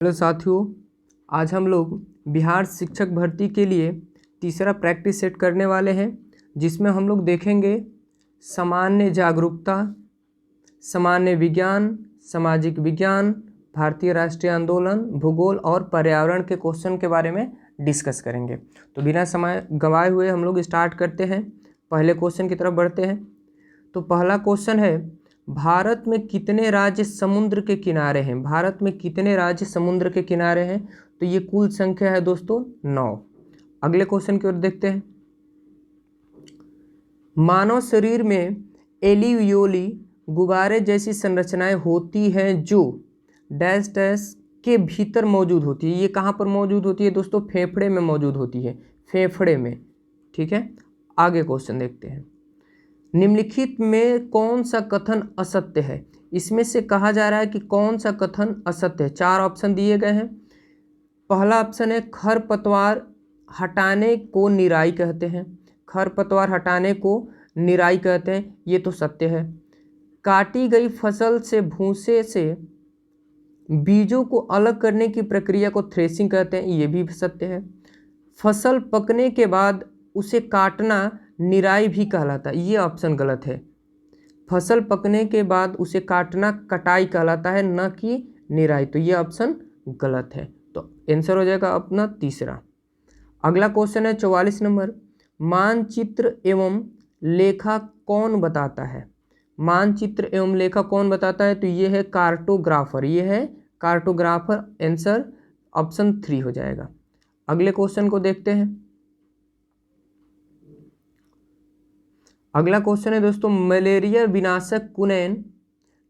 Hello साथियों, आज हम लोग बिहार शिक्षक भर्ती के लिए तीसरा प्रैक्टिस सेट करने वाले हैं, जिसमें हम लोग देखेंगे सामान्य जागरूकता, सामान्य विज्ञान, सामाजिक विज्ञान, भारतीय राष्ट्रीय आंदोलन, भूगोल और पर्यावरण के क्वेश्चन के बारे में डिस्कस करेंगे। तो बिना समय गंवाए हुए हम लोग स्टार्ट करते हैं, पहले क्वेश्चन की तरफ बढ़ते हैं। तो पहला क्वेश्चन है, भारत में कितने राज्य समुद्र के किनारे हैं? भारत में कितने राज्य समुद्र के किनारे हैं? तो ये कुल संख्या है दोस्तों 9। अगले क्वेश्चन की ओर देखते हैं। मानव शरीर में एलिवियोली गुब्बारे जैसी संरचनाएं होती हैं जो डैश डैश के भीतर मौजूद होती है। ये कहाँ पर मौजूद होती है दोस्तों? फेफड़े में मौजूद होती है, फेफड़े में। ठीक है, आगे क्वेश्चन देखते हैं। निम्नलिखित में कौन सा कथन असत्य है? इसमें से कहा जा रहा है कि कौन सा कथन असत्य है। 4 ऑप्शन दिए गए हैं। पहला ऑप्शन है, खरपतवार हटाने को निराई कहते हैं। खरपतवार हटाने को निराई कहते हैं, ये तो सत्य है। काटी गई फसल से भूसे से बीजों को अलग करने की प्रक्रिया को थ्रेसिंग कहते हैं, ये भी सत्य है। फसल पकने के बाद उसे काटना निराई भी कहलाता है, ये ऑप्शन गलत है। फसल पकने के बाद उसे काटना कटाई कहलाता है, न कि निराई, तो ये ऑप्शन गलत है। तो आंसर हो जाएगा अपना तीसरा। अगला क्वेश्चन है 44 नंबर। मानचित्र एवं लेखा कौन बताता है? मानचित्र एवं लेखा कौन बताता है? तो ये है कार्टोग्राफर, ये है कार्टोग्राफर। आंसर ऑप्शन 3 हो जाएगा। अगले क्वेश्चन को देखते हैं। अगला क्वेश्चन है दोस्तों, मलेरिया विनाशक कुनैन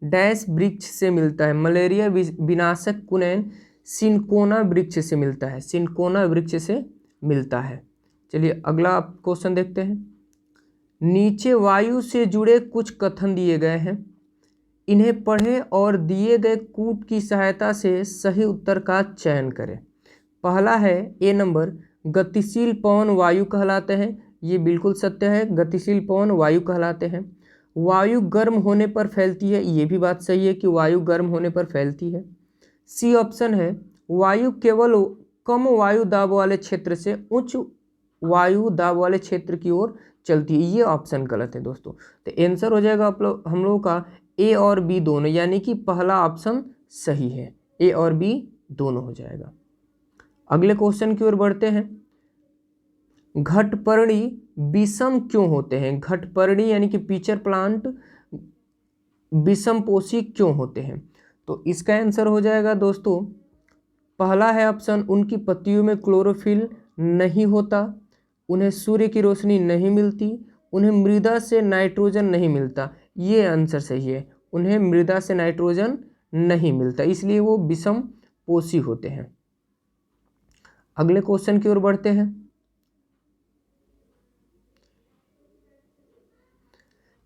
डैश वृक्ष से मिलता है। मलेरिया विनाशक कुनैन सिनकोना वृक्ष से मिलता है, सिनकोना वृक्ष से मिलता है। चलिए अगला क्वेश्चन देखते हैं। नीचे वायु से जुड़े कुछ कथन दिए गए हैं, इन्हें पढ़ें और दिए गए कूट की सहायता से सही उत्तर का चयन करें। पहला है ए नंबर, गतिशील पवन वायु कहलाते हैं, ये बिल्कुल सत्य है, गतिशील पवन वायु कहलाते हैं। वायु गर्म होने पर फैलती है, ये भी बात सही है कि वायु गर्म होने पर फैलती है। सी ऑप्शन है, वायु केवल कम वायु दाब वाले क्षेत्र से उच्च वायु दाब वाले क्षेत्र की ओर चलती है, ये ऑप्शन गलत है दोस्तों। तो आंसर हो जाएगा हम लोगों का ए और बी दोनों, यानी कि पहला ऑप्शन सही है, ए और बी दोनों हो जाएगा। अगले क्वेश्चन की ओर बढ़ते हैं। घटपर्णी विषम क्यों होते हैं? घटपर्णी यानी कि पिचर प्लांट विषम पोषी क्यों होते हैं? तो इसका आंसर हो जाएगा दोस्तों, पहला है ऑप्शन, उनकी पत्तियों में क्लोरोफिल नहीं होता, उन्हें सूर्य की रोशनी नहीं मिलती, उन्हें मृदा से नाइट्रोजन नहीं मिलता। ये आंसर सही है, उन्हें मृदा से नाइट्रोजन नहीं मिलता, इसलिए वो विषम पोषी होते हैं। अगले क्वेश्चन की ओर बढ़ते हैं।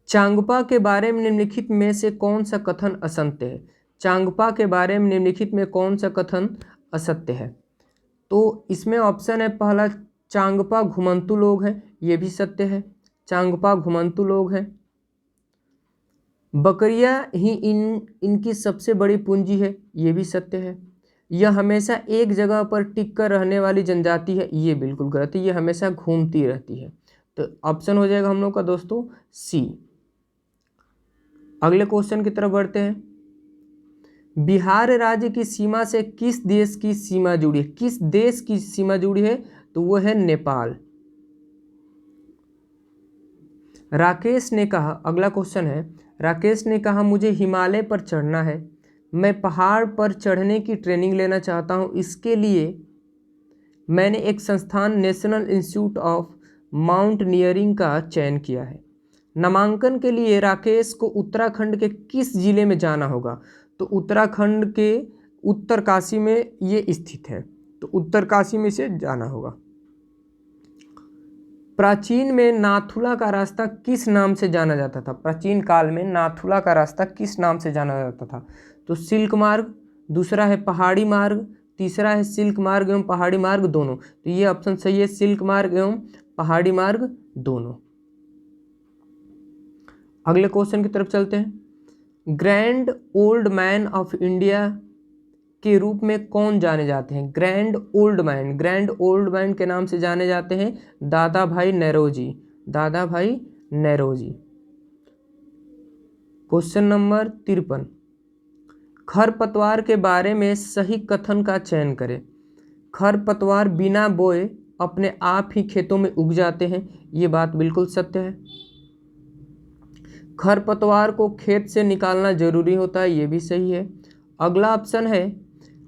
चांगपा के बारे में निम्नलिखित में से कौन सा कथन असत्य है? चांगपा के बारे में निम्नलिखित में कौन सा कथन असत्य है? तो इसमें ऑप्शन है पहला, चांगपा घुमंतु लोग हैं, ये भी सत्य है, चांगपा घुमंतु लोग हैं। बकरियां ही इनकी सबसे बड़ी पूंजी है, ये भी सत्य है। यह हमेशा एक जगह पर टिक कर रहने वाली जनजाति है, ये बिल्कुल गलत है, ये हमेशा घूमती रहती है। तो ऑप्शन हो जाएगा हम लोग का दोस्तों सी। अगले क्वेश्चन की तरफ बढ़ते हैं। बिहार राज्य की सीमा से किस देश की सीमा जुड़ी है? किस देश की सीमा जुड़ी है? तो वो है नेपाल। राकेश ने कहा, अगला क्वेश्चन है, राकेश ने कहा मुझे हिमालय पर चढ़ना है, मैं पहाड़ पर चढ़ने की ट्रेनिंग लेना चाहता हूँ, इसके लिए मैंने एक संस्थान नेशनल इंस्टीट्यूट ऑफ माउंटेनियरिंग का चयन किया है। नामांकन के लिए राकेश को उत्तराखंड के किस जिले में जाना होगा? तो उत्तराखंड के उत्तरकाशी में ये स्थित है, तो उत्तरकाशी में से जाना होगा। प्राचीन में नाथुला का रास्ता किस नाम से जाना जाता था? प्राचीन काल में नाथुला का रास्ता किस नाम से जाना जाता था? तो सिल्क मार्ग, दूसरा है पहाड़ी मार्ग, तीसरा है सिल्क मार्ग एवं पहाड़ी मार्ग दोनों। तो ये ऑप्शन सही है, सिल्क मार्ग एवं पहाड़ी मार्ग दोनों। अगले क्वेश्चन की तरफ चलते हैं। Grand old man of India के रूप में कौन जाने जाते हैं? Grand old man, grand old man के नाम से जाने जाते हैं दादा भाई नौरोजी, दादा भाई नौरोजी। क्वेश्चन नंबर 53, खरपतवार के बारे में सही कथन का चयन करें। खरपतवार बिना बोए अपने आप ही खेतों में उग जाते हैं, ये बात बिल्कुल सत्य है। खरपतवार को खेत से निकालना जरूरी होता है, ये भी सही है। अगला ऑप्शन है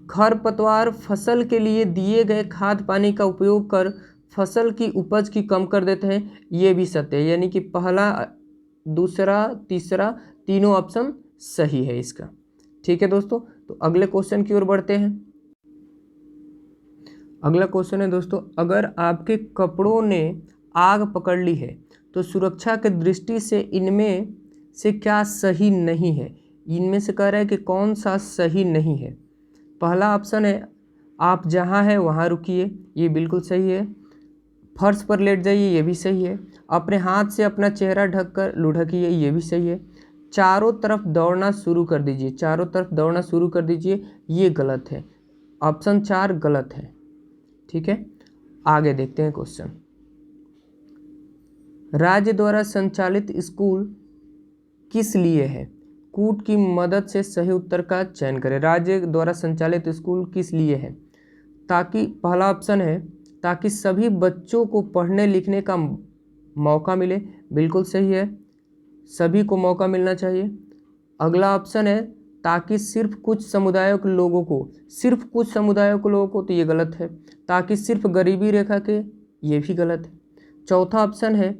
खरपतवार फसल के लिए दिए गए खाद पानी का उपयोग कर फसल की उपज की कम कर देते हैं, ये भी सत्य है। यानी कि पहला, दूसरा, तीसरा, तीनों ऑप्शन सही है इसका। ठीक है दोस्तों, तो अगले क्वेश्चन की ओर बढ़ते हैं। अगला क्वेश्चन है दोस्तों, अगर आपके कपड़ों ने आग पकड़ ली है तो सुरक्षा की दृष्टि से इनमें से क्या सही नहीं है? इनमें से कह रहा है कि कौन सा सही नहीं है। पहला ऑप्शन है आप जहाँ हैं वहाँ रुकिए, ये बिल्कुल सही है। फर्श पर लेट जाइए, ये भी सही है। अपने हाथ से अपना चेहरा ढककर लुढ़किए, ये भी सही है। चारों तरफ दौड़ना शुरू कर दीजिए, चारों तरफ दौड़ना शुरू कर दीजिए, ये गलत है। ऑप्शन 4 गलत है। ठीक है, आगे देखते हैं क्वेश्चन। राज्य द्वारा संचालित स्कूल किस लिए है? कूट की मदद से सही उत्तर का चयन करें। राज्य द्वारा संचालित स्कूल किस लिए है? ताकि, पहला ऑप्शन है ताकि सभी बच्चों को पढ़ने लिखने का मौका मिले, बिल्कुल सही है, सभी को मौका मिलना चाहिए। अगला ऑप्शन है ताकि सिर्फ कुछ समुदायों के लोगों को, सिर्फ कुछ समुदायों के लोगों को, तो ये गलत है। ताकि सिर्फ गरीबी रेखा के, ये भी गलत है। चौथा ऑप्शन है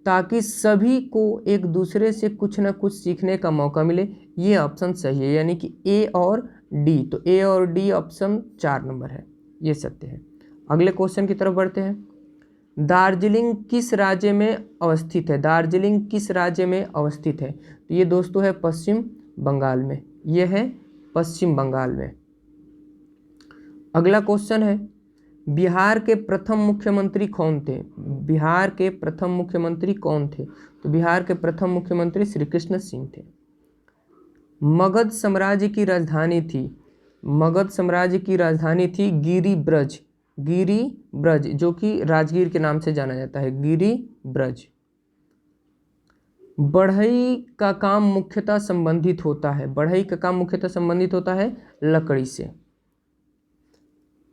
ताकि सभी को एक दूसरे से कुछ ना कुछ सीखने का मौका मिले, ये ऑप्शन सही है। यानी कि ए और डी, तो ए और डी ऑप्शन 4 नंबर है, ये सत्य है। अगले क्वेश्चन की तरफ बढ़ते हैं। दार्जिलिंग किस राज्य में अवस्थित है? दार्जिलिंग किस राज्य में अवस्थित है? तो ये दोस्तों है पश्चिम बंगाल में, ये है पश्चिम बंगाल में। अगला क्वेश्चन है बिहार के प्रथम मुख्यमंत्री कौन थे? बिहार के प्रथम मुख्यमंत्री कौन थे? तो बिहार के प्रथम मुख्यमंत्री श्री कृष्ण सिंह थे। मगध साम्राज्य की राजधानी थी, मगध साम्राज्य की राजधानी थी गिरिब्रज, गिरिब्रज जो कि राजगीर के नाम से जाना जाता है, गिरिब्रज। बढ़ई का काम मुख्यतः संबंधित होता है, बढ़ई का काम मुख्यतः संबंधित होता है लकड़ी से।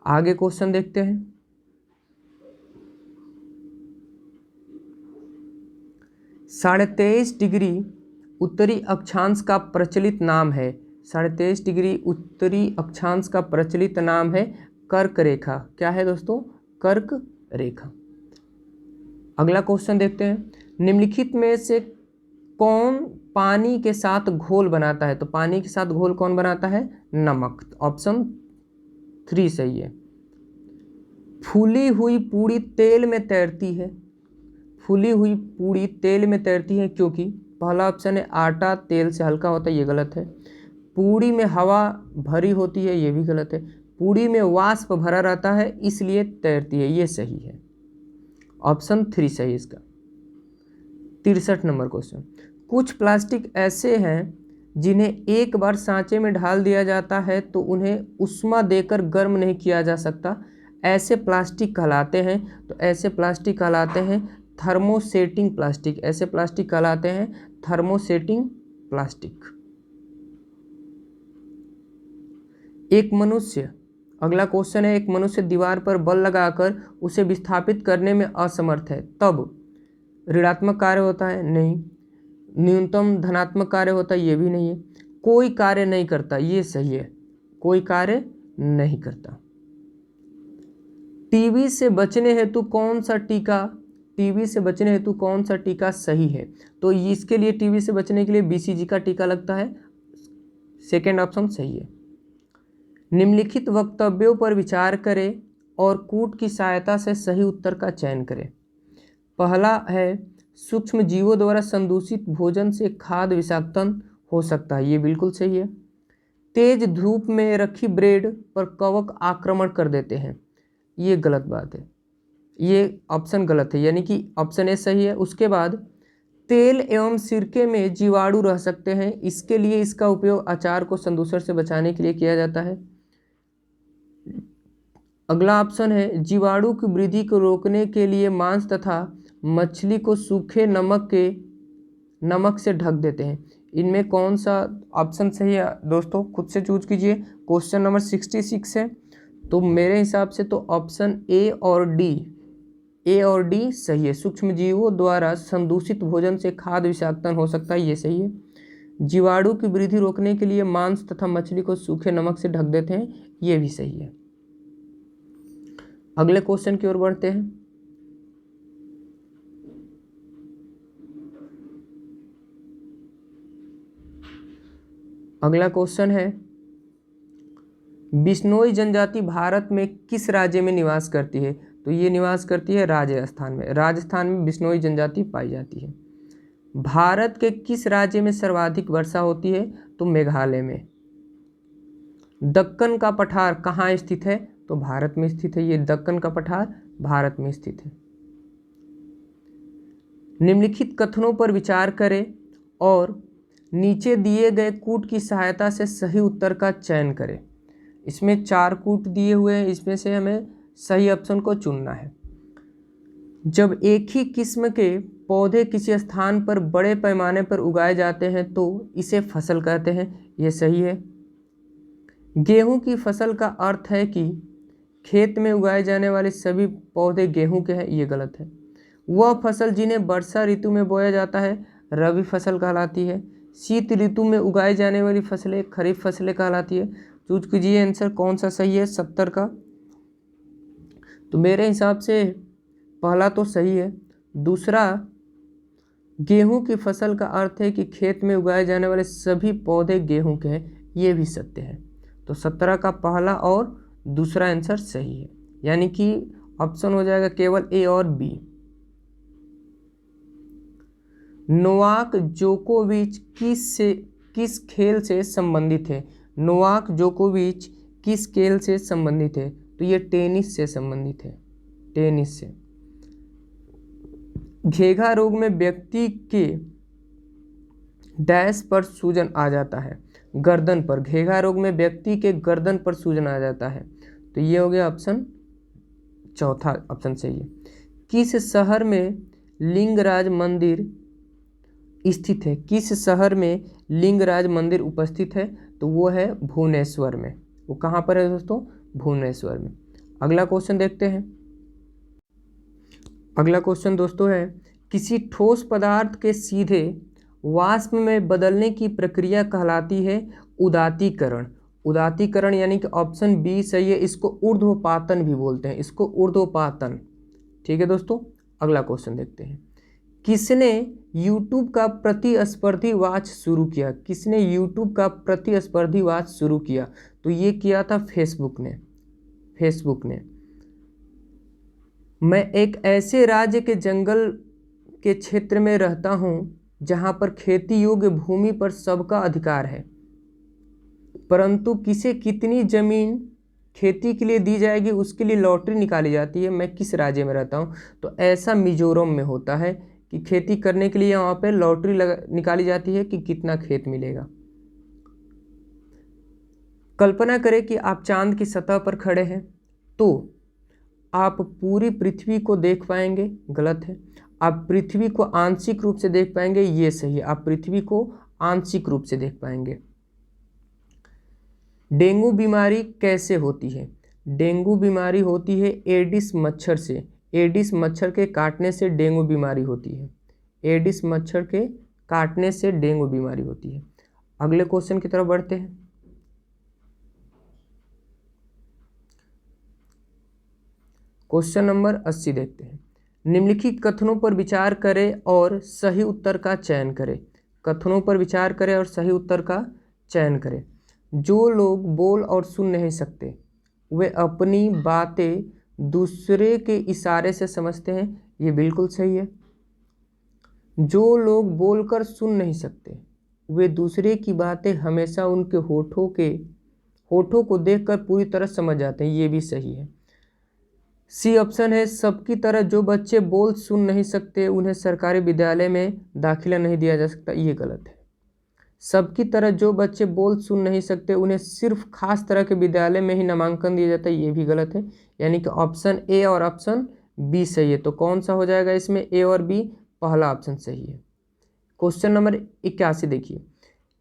आगे क्वेश्चन देखते हैं। 23.5 डिग्री उत्तरी अक्षांश का प्रचलित नाम है, 23.5 डिग्री उत्तरी अक्षांश का प्रचलित नाम है कर्क रेखा। क्या है दोस्तों? कर्क रेखा। अगला क्वेश्चन देखते हैं। निम्नलिखित में से कौन पानी के साथ घोल बनाता है? तो पानी के साथ घोल कौन बनाता है? नमक, ऑप्शन 3 सही है। फूली हुई पूड़ी तेल में तैरती है, फूली हुई पूड़ी तेल में तैरती है क्योंकि, पहला ऑप्शन है आटा तेल से हल्का होता है, ये गलत है। पूड़ी में हवा भरी होती है, ये भी गलत है। पूड़ी में वाष्प भरा रहता है इसलिए तैरती है, ये सही है, ऑप्शन 3 सही इसका। 63 नंबर क्वेश्चन। कुछ प्लास्टिक ऐसे हैं जिन्हें एक बार सांचे में ढाल दिया जाता है तो उन्हें उष्मा देकर गर्म नहीं किया जा सकता, ऐसे प्लास्टिक कहलाते हैं। तो ऐसे प्लास्टिक कहलाते हैं थर्मोसेटिंग प्लास्टिक, ऐसे प्लास्टिक कहलाते हैं थर्मोसेटिंग प्लास्टिक। एक मनुष्य, अगला क्वेश्चन है, एक मनुष्य दीवार पर बल लगाकर उसे विस्थापित करने में असमर्थ है, तब ऋणात्मक कार्य होता है? नहीं। न्यूनतम धनात्मक कार्य होता है? ये भी नहीं है। कोई कार्य नहीं करता, ये सही है, कोई कार्य नहीं करता। टीबी से बचने हेतु कौन सा टीका, टीबी से बचने हेतु कौन सा टीका सही है? तो इसके लिए टीबी से बचने के लिए बीसीजी का टीका लगता है, सेकेंड ऑप्शन सही है। निम्नलिखित वक्तव्यों पर विचार करें और कूट की सहायता से सही उत्तर का चयन करें। पहला है सूक्ष्म जीवों द्वारा संदूषित भोजन से खाद्य विषाक्तन हो सकता है, ये बिल्कुल सही है। तेज धूप में रखी ब्रेड पर कवक आक्रमण कर देते हैं, ये गलत बात है, ये ऑप्शन गलत है, यानी कि ऑप्शन ए सही है। उसके बाद तेल एवं सिरके में जीवाणु रह सकते हैं, इसके लिए इसका उपयोग अचार को संदूषण से बचाने के लिए किया जाता है, अगला ऑप्शन है जीवाणु की वृद्धि को रोकने के लिए मांस तथा मछली को सूखे नमक से ढक देते हैं। इनमें कौन सा ऑप्शन सही है दोस्तों, खुद से चूज कीजिए। क्वेश्चन नंबर 66 है, तो मेरे हिसाब से तो ऑप्शन ए और डी सही है। सूक्ष्म जीवों द्वारा संदूषित भोजन से खाद्य विषाक्तन हो सकता है, ये सही है। जीवाणु की वृद्धि रोकने के लिए मांस तथा मछली को सूखे नमक से ढक देते हैं, ये भी सही है। अगले क्वेश्चन की ओर बढ़ते हैं। अगला क्वेश्चन है बिश्नोई जनजाति भारत में किस राज्य में निवास करती है? तो ये निवास करती है राजस्थान में। राजस्थान में बिश्नोई जनजाति पाई जाती है। भारत के किस राज्य में सर्वाधिक वर्षा होती है? तो मेघालय में। दक्कन का पठार कहाँ स्थित है? तो भारत में स्थित है। ये दक्कन का पठार भारत में स्थित है। निम्नलिखित कथनों पर विचार करें और नीचे दिए गए कूट की सहायता से सही उत्तर का चयन करें। इसमें 4 कूट दिए हुए हैं, इसमें से हमें सही ऑप्शन को चुनना है। जब एक ही किस्म के पौधे किसी स्थान पर बड़े पैमाने पर उगाए जाते हैं तो इसे फसल कहते हैं, ये सही है। गेहूं की फसल का अर्थ है कि खेत में उगाए जाने वाले सभी पौधे गेहूं के हैं, ये गलत है। वह फसल जिन्हें वर्षा ऋतु में बोया जाता है रबी फसल कहलाती है। शीत ऋतु में उगाई जाने वाली फसलें खरीफ फसलें कहलाती है। चूज कीजिए आंसर कौन सा सही है 70 का। तो मेरे हिसाब से पहला तो सही है। दूसरा, गेहूं की फसल का अर्थ है कि खेत में उगाए जाने वाले सभी पौधे गेहूं के हैं, ये भी सत्य है। तो 17 का पहला और दूसरा आंसर सही है, यानी कि ऑप्शन हो जाएगा केवल ए और बी। नोवाक जोकोविच किस खेल से संबंधित है? नोवाक जोकोविच किस खेल से संबंधित है? तो ये टेनिस से संबंधित है, टेनिस से। घेघा रोग में व्यक्ति के डैश पर सूजन आ जाता है, गर्दन पर। घेघा रोग में व्यक्ति के गर्दन पर सूजन आ जाता है, तो ये हो गया ऑप्शन चौथा ऑप्शन सही है। किस शहर में लिंगराज मंदिर स्थित है? किस शहर में लिंगराज मंदिर उपस्थित है? तो वो है भुवनेश्वर में। वो कहाँ पर है दोस्तों? भुवनेश्वर में। अगला क्वेश्चन देखते हैं। अगला क्वेश्चन दोस्तों है किसी ठोस पदार्थ के सीधे वाष्प में बदलने की प्रक्रिया कहलाती है उदातीकरण। उदातीकरण यानी कि ऑप्शन बी सही है। इसको ऊर्ध्वपातन भी बोलते हैं, इसको ऊर्ध्वपातन। ठीक है दोस्तों, अगला क्वेश्चन देखते हैं। किसने YouTube का प्रतिस्पर्धी वॉच शुरू किया? किसने YouTube का प्रतिस्पर्धी वॉच शुरू किया? तो ये किया था फेसबुक ने। मैं एक ऐसे राज्य के जंगल के क्षेत्र में रहता हूँ जहाँ पर खेती योग्य भूमि पर सबका अधिकार है, परंतु किसे कितनी जमीन खेती के लिए दी जाएगी उसके लिए लॉटरी निकाली जाती है। मैं किस राज्य में रहता हूँ? तो ऐसा मिजोरम में होता है कि खेती करने के लिए वहाँ पे लॉटरी निकाली जाती है कि कितना खेत मिलेगा। कल्पना करें कि आप चांद की सतह पर खड़े हैं तो आप पूरी पृथ्वी को देख पाएंगे, गलत है। आप पृथ्वी को आंशिक रूप से देख पाएंगे, ये सही है। आप पृथ्वी को आंशिक रूप से देख पाएंगे। डेंगू बीमारी कैसे होती है? डेंगू बीमारी होती है एडिस मच्छर से। एडिस मच्छर के काटने से डेंगू बीमारी होती है। एडिस मच्छर के काटने से डेंगू बीमारी होती है। अगले क्वेश्चन की तरफ बढ़ते हैं। क्वेश्चन नंबर 80 देखते हैं। निम्नलिखित कथनों पर विचार करें और सही उत्तर का चयन करें। कथनों पर विचार करें और सही उत्तर का चयन करें। जो लोग बोल और सुन नहीं सकते वे अपनी बातें दूसरे के इशारे से समझते हैं, ये बिल्कुल सही है। जो लोग बोलकर सुन नहीं सकते वे दूसरे की बातें हमेशा उनके होठों को देखकर पूरी तरह समझ जाते हैं, ये भी सही है। सी ऑप्शन है सबकी तरह जो बच्चे बोल सुन नहीं सकते उन्हें सरकारी विद्यालय में दाखिला नहीं दिया जा सकता, ये गलत है। सबकी तरह जो बच्चे बोल सुन नहीं सकते उन्हें सिर्फ खास तरह के विद्यालय में ही नामांकन दिया जाता है, ये भी गलत है। यानी कि ऑप्शन ए और ऑप्शन बी सही है। तो कौन सा हो जाएगा इसमें, ए और बी, पहला ऑप्शन सही है। क्वेश्चन नंबर 81 देखिए,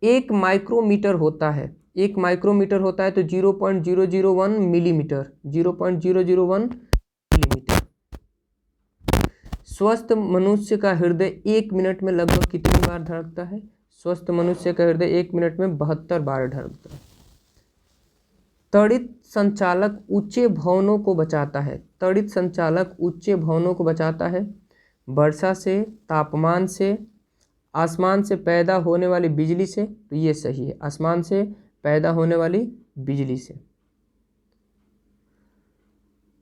एक माइक्रोमीटर होता है, एक माइक्रोमीटर होता है तो 0.001 मिलीमीटर, 0.001 मिलीमीटर। स्वस्थ मनुष्य का हृदय 1 मिनट में लगभग कितनी बार धड़कता है? स्वस्थ मनुष्य का हृदय 1 मिनट में 72 बार धड़कता है। तड़ित संचालक ऊंचे भवनों को बचाता है, तड़ित संचालक ऊंचे भवनों को बचाता है वर्षा से, तापमान से, आसमान से पैदा होने वाली बिजली से। तो ये सही है, आसमान से पैदा होने वाली बिजली से।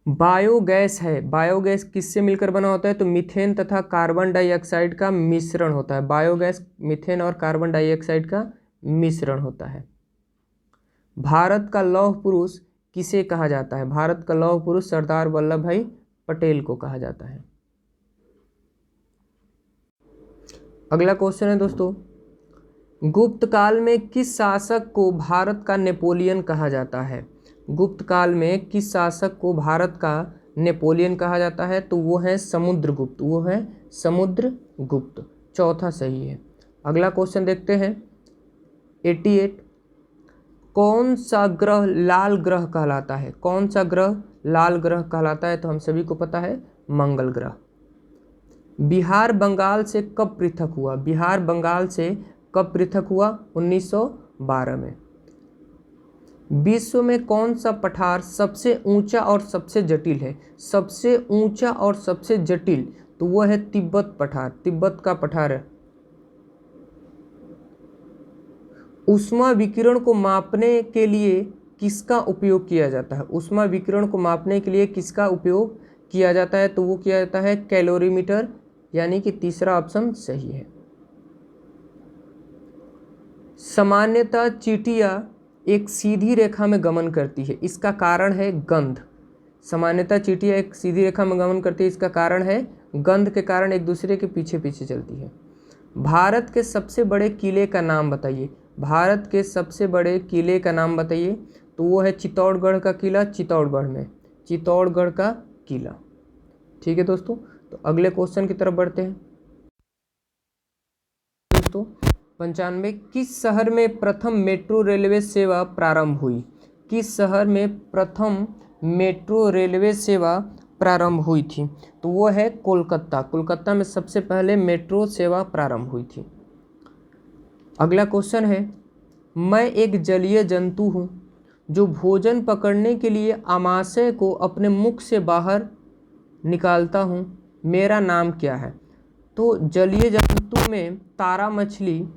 बायोगैस है, बायोगैस किससे मिलकर बना होता है? तो मीथेन तथा कार्बन डाइऑक्साइड का मिश्रण होता है। बायोगैस मीथेन और कार्बन डाइऑक्साइड का मिश्रण होता है। भारत का लौह पुरुष किसे कहा जाता है? भारत का लौह पुरुष सरदार वल्लभ भाई पटेल को कहा जाता है। अगला क्वेश्चन है दोस्तों, गुप्त काल में किस शासक को भारत का नेपोलियन कहा जाता है? गुप्त काल में किस शासक को भारत का नेपोलियन कहा जाता है? तो वो है समुद्रगुप्त, वो है समुद्रगुप्त, चौथा सही है। अगला क्वेश्चन देखते हैं 88, कौन सा ग्रह लाल ग्रह कहलाता है? कौन सा ग्रह लाल ग्रह कहलाता है? तो हम सभी को पता है, मंगल ग्रह। बिहार बंगाल से कब पृथक हुआ? बिहार बंगाल से कब पृथक हुआ? 1912 में। विश्व में कौन सा पठार सबसे ऊंचा और सबसे जटिल है? सबसे ऊंचा और सबसे जटिल, तो वो है तिब्बत पठार, तिब्बत का पठार है। ऊष्मा विकिरण को मापने के लिए किसका उपयोग किया जाता है? ऊष्मा विकिरण को मापने के लिए किसका उपयोग किया जाता है? तो वो किया जाता है कैलोरीमीटर, यानी कि तीसरा ऑप्शन सही है। सामान्यतः चींटियां एक सीधी रेखा में गमन करती है, इसका कारण है गंध। सामान्यतः चींटियां एक सीधी रेखा में गमन करती है, इसका कारण है गंध के कारण एक दूसरे के पीछे पीछे चलती है। भारत के सबसे बड़े किले का नाम बताइए। भारत के सबसे बड़े किले का नाम बताइए। तो वो है चित्तौड़गढ़ का किला, चित्तौड़गढ़ में, चित्तौड़गढ़ का किला। ठीक है दोस्तों, तो अगले क्वेश्चन की तरफ बढ़ते हैं दोस्तों। 95, किस शहर में प्रथम मेट्रो रेलवे सेवा प्रारंभ हुई? किस शहर में प्रथम मेट्रो रेलवे सेवा प्रारंभ हुई थी? तो वो है कोलकाता, कोलकाता में सबसे पहले मेट्रो सेवा प्रारंभ हुई थी। अगला क्वेश्चन है, मैं एक जलीय जंतु हूँ जो भोजन पकड़ने के लिए आमाशय को अपने मुख से बाहर निकालता हूँ, मेरा नाम क्या है? तो जलीय जंतु में तारा मछली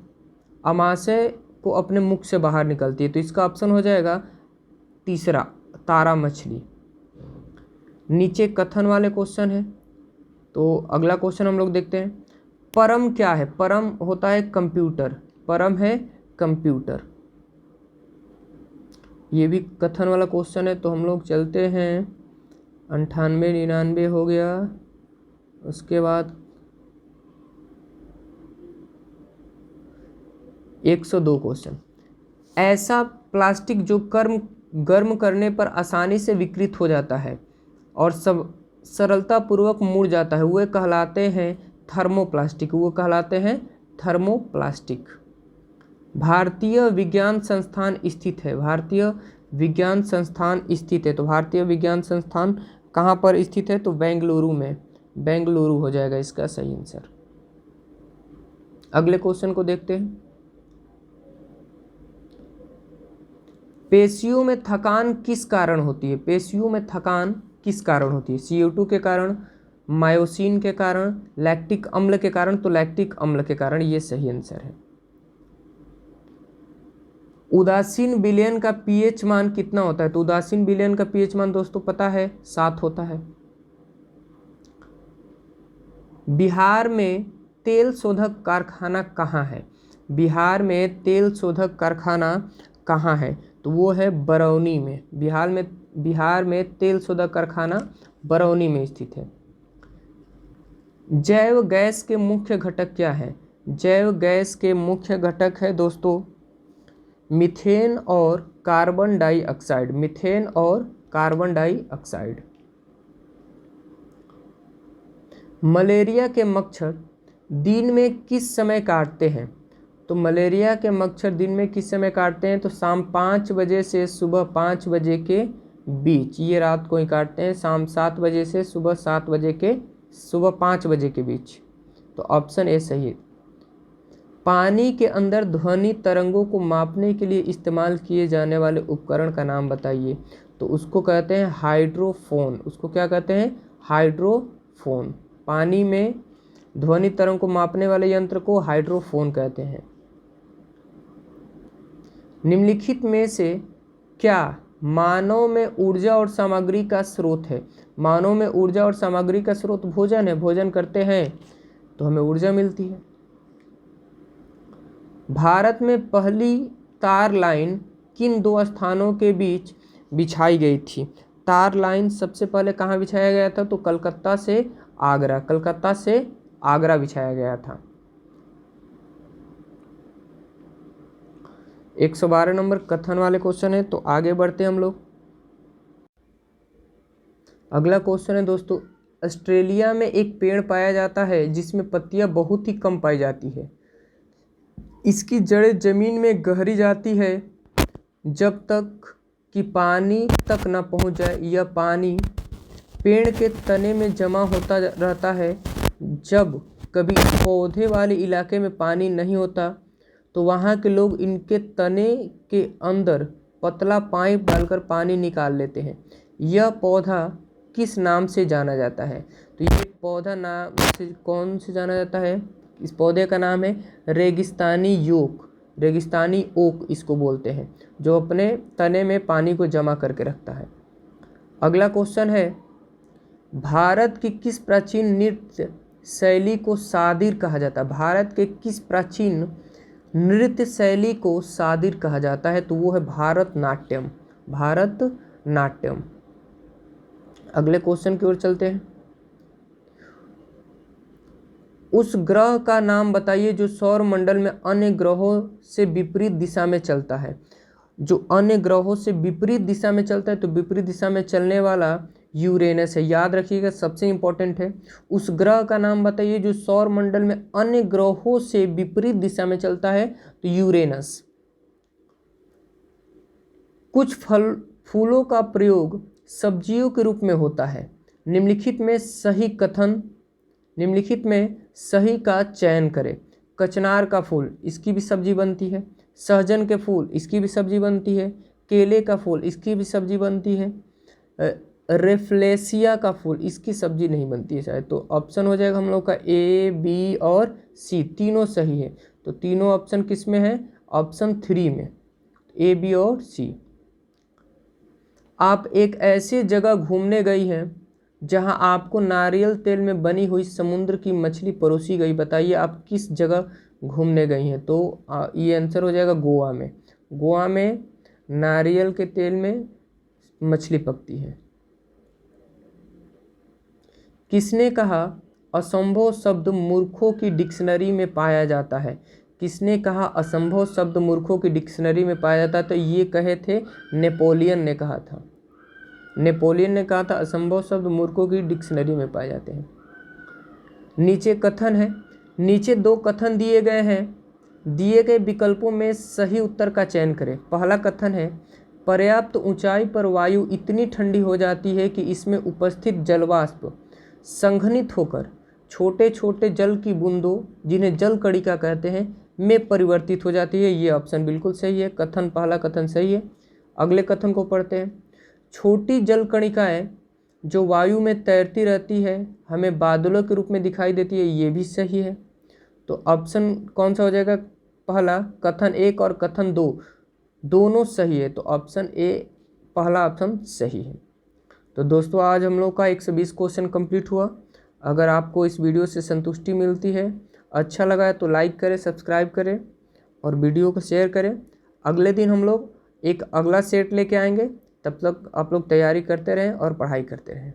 आमाशय को अपने मुख से बाहर निकलती है, तो इसका ऑप्शन हो जाएगा तीसरा, तारा मछली। नीचे कथन वाले क्वेश्चन है, तो अगला क्वेश्चन हम लोग देखते हैं। परम क्या है? परम होता है कंप्यूटर, परम है कंप्यूटर। ये भी कथन वाला क्वेश्चन है, तो हम लोग चलते हैं 98, 99 हो गया, उसके बाद 102 क्वेश्चन। ऐसा प्लास्टिक जो गर्म करने पर आसानी से विकृत हो जाता है और सब सरलतापूर्वक मुड़ जाता है, वे कहलाते हैं थर्मोप्लास्टिक, वो कहलाते हैं थर्मोप्लास्टिक। भारतीय विज्ञान संस्थान स्थित है, भारतीय विज्ञान संस्थान स्थित है, तो भारतीय विज्ञान संस्थान कहाँ पर स्थित है? तो बेंगलुरु में, बेंगलुरु हो जाएगा इसका सही आंसर। अगले क्वेश्चन को देखते हैं। पेशियों में थकान किस कारण होती है? पेशियों में थकान किस कारण होती है? CO2 के कारण, मायोसिन के कारण, लैक्टिक अम्ल के कारण। तो लैक्टिक अम्ल के कारण, ये सही आंसर है। उदासीन विलयन का pH मान कितना होता है? तो उदासीन विलयन का pH मान दोस्तों पता है 7 होता है। बिहार में तेल शोधक कारखाना कहाँ है? बिहार में तेल शोधक कारखाना कहाँ है? तो वो है बरौनी में। बिहार में तेल शोधक कारखाना बरौनी में स्थित है। जैव गैस के मुख्य घटक क्या है? जैव गैस के मुख्य घटक है दोस्तों मीथेन और कार्बन डाइऑक्साइड। मीथेन और कार्बन डाइऑक्साइड। मलेरिया के मच्छर दिन में किस समय काटते हैं? तो मलेरिया के मच्छर दिन में किस समय काटते हैं? तो शाम 5 बजे से सुबह 5 बजे के बीच। ये रात को ही काटते हैं, शाम 7 बजे से सुबह 5 बजे के बीच। तो ऑप्शन ए सही है। पानी के अंदर ध्वनि तरंगों को मापने के लिए इस्तेमाल किए जाने वाले उपकरण का नाम बताइए। तो उसको कहते हैं हाइड्रोफोन। उसको क्या कहते हैं? हाइड्रोफोन। पानी में ध्वनि तरंग को मापने वाले यंत्र को हाइड्रोफोन कहते हैं। निम्नलिखित में से क्या मानव में ऊर्जा और सामग्री का स्रोत है? मानव में ऊर्जा और सामग्री का स्रोत भोजन है। भोजन करते हैं तो हमें ऊर्जा मिलती है। भारत में पहली तार लाइन किन 2 स्थानों के बीच बिछाई गई थी? तार लाइन सबसे पहले कहाँ बिछाया गया था? तो कलकत्ता से आगरा। कलकत्ता से आगरा बिछाया गया था। 112 नंबर कथन वाले क्वेश्चन है। तो आगे बढ़ते हैं हम लोग। अगला क्वेश्चन है दोस्तों, ऑस्ट्रेलिया में एक पेड़ पाया जाता है जिसमें पत्तियां बहुत ही कम पाई जाती है। इसकी जड़ें जमीन में गहरी जाती है जब तक कि पानी तक न पहुंच जाए। यह पानी पेड़ के तने में जमा होता रहता है। जब कभी पौधे वाले इलाके में पानी नहीं होता तो वहाँ के लोग इनके तने के अंदर पतला पाइप डालकर पानी निकाल लेते हैं। यह पौधा किस नाम से जाना जाता है? तो ये पौधा नाम से कौन से जाना जाता है? इस पौधे का नाम है रेगिस्तानी योग। रेगिस्तानी ओक इसको बोलते हैं, जो अपने तने में पानी को जमा करके रखता है। अगला क्वेश्चन है, भारत की किस प्राचीन नृत्य शैली को सादिर कहा जाता है? भारत के किस प्राचीन नृत्य शैली को सादिर कहा जाता है? तो वो है भारतनाट्यम। भारतनाट्यम। अगले क्वेश्चन की ओर चलते हैं। उस ग्रह का नाम बताइए जो सौर मंडल में अन्य ग्रहों से विपरीत दिशा में चलता है। जो अन्य ग्रहों से विपरीत दिशा में चलता है, तो विपरीत दिशा में चलने वाला यूरेनस है। याद रखिएगा, सबसे इंपॉर्टेंट है। उस ग्रह का नाम बताइए जो सौर मंडल में अन्य ग्रहों से विपरीत दिशा में चलता है, तो यूरेनस। कुछ फूलों का प्रयोग सब्जियों के रूप में होता है। निम्नलिखित में सही का चयन करें। कचनार का फूल, इसकी भी सब्जी बनती है। सहजन के फूल, इसकी भी सब्जी बनती है। केले का फूल, इसकी भी सब्जी बनती है। रेफ्लेसिया का फूल, इसकी सब्जी नहीं बनती है शायद। तो ऑप्शन हो जाएगा हम लोग का ए, बी और सी, तीनों सही है। तो तीनों ऑप्शन किस में है? ऑप्शन 3 में, ए, बी और सी। आप एक ऐसी जगह घूमने गई हैं जहां आपको नारियल तेल में बनी हुई समुद्र की मछली परोसी गई। बताइए आप किस जगह घूमने गई हैं? तो ये आंसर हो जाएगा गोवा में। गोवा में नारियल के तेल में मछली पकती है। किसने कहा असंभव शब्द मूर्खों की डिक्शनरी में पाया जाता है? किसने कहा असंभव शब्द मूर्खों की डिक्शनरी में पाया जाता है? तो ये कहे थे नेपोलियन ने कहा था। नेपोलियन ने कहा था असंभव शब्द मूर्खों की डिक्शनरी में पाए जाते हैं। नीचे कथन है, नीचे 2 कथन दिए गए हैं। दिए गए विकल्पों में सही उत्तर का चयन करें। पहला कथन है, पर्याप्त ऊंचाई पर वायु इतनी ठंडी हो जाती है कि इसमें उपस्थित जलवाष्प संघनित होकर छोटे छोटे जल की बूंदों, जिन्हें जल कणिका कहते हैं, में परिवर्तित हो जाती है। ये ऑप्शन बिल्कुल सही है। कथन, पहला कथन सही है। अगले कथन को पढ़ते हैं। छोटी जल कणिकाएं जो वायु में तैरती रहती है हमें बादलों के रूप में दिखाई देती है। ये भी सही है। तो ऑप्शन कौन सा हो जाएगा? पहला, कथन 1 और कथन 2 दोनों सही है। तो ऑप्शन ए, पहला ऑप्शन सही है। तो दोस्तों आज हम लोग का 120 क्वेश्चन कंप्लीट हुआ। अगर आपको इस वीडियो से संतुष्टि मिलती है, अच्छा लगा है, तो लाइक करें, सब्सक्राइब करें और वीडियो को शेयर करें। अगले दिन हम लोग एक अगला सेट लेके आएंगे। तब तक आप लोग तैयारी करते रहें और पढ़ाई करते रहें।